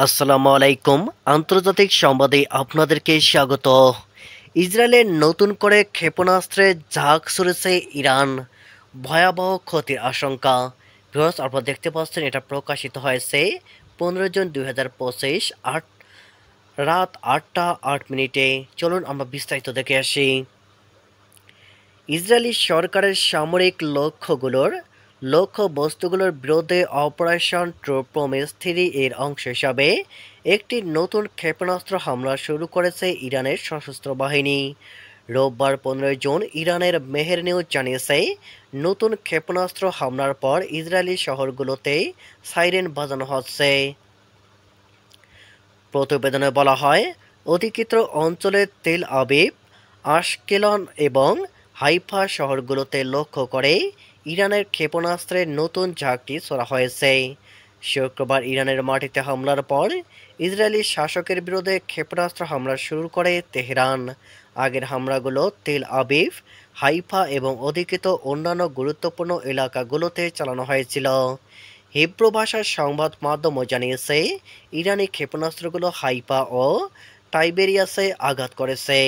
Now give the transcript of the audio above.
আসসালামু আলাইকুম। আন্তর্জাতিক সংবাদে আপনাদেরকে স্বাগত। ইসরায়েলের নতুন করে ক্ষেপণাস্ত্রের ঝাঁক ছুড়েছে ইরান। ভয়াবহ ক্ষতির আশঙ্কা। ভিউয়ার্স, আপনারা দেখতে পাচ্ছেন এটা প্রকাশিত হয়েছে 15 জুন 2025 রাত 8টা 8 মিনিটে। চলুন আমরা বিস্তারিত দেখে আসি। ইসরায়েলি সরকারের সামরিক লক্ষ্যবস্তুগুলোর বিরুদ্ধে অপারেশন ট্রু প্রমিস 3 এর অংশ হিসাবে একটি নতুন ক্ষেপণাস্ত্র হামলা শুরু করেছে ইরানের সশস্ত্র বাহিনী। রোববার 15 জুন ইরানের মেহের নিউজ জানিয়েছে, নতুন ক্ষেপণাস্ত্র হামলার পর ইসরায়েলি শহরগুলোতে সাইরেন বাজানো হচ্ছে। প্রতিবেদনে বলা হয়, অধিকৃত অঞ্চলের তেল আবিব, আশকেলন এবং হাইফা শহরগুলোতে লক্ষ্য করে ইরানের ক্ষেপণাস্ত্রের নতুন ঝাঁকটি ছোড়া হয়েছে। শুক্রবার ইরানের মাটিতে হামলার পর ইসরায়েলি শাসকের বিরুদ্ধে ক্ষেপণাস্ত্র হামলা শুরু করে তেহরান। আগের হামলাগুলো তেল আবিব, হাইফা এবং অধিকৃত অন্যান্য গুরুত্বপূর্ণ এলাকাগুলোতে চালানো হয়েছিল। হিব্রু ভাষার সংবাদ মাধ্যমও জানিয়েছে, ইরানি ক্ষেপণাস্ত্রগুলো হাইফা ও টাইবেরিয়াসে আঘাত করেছে।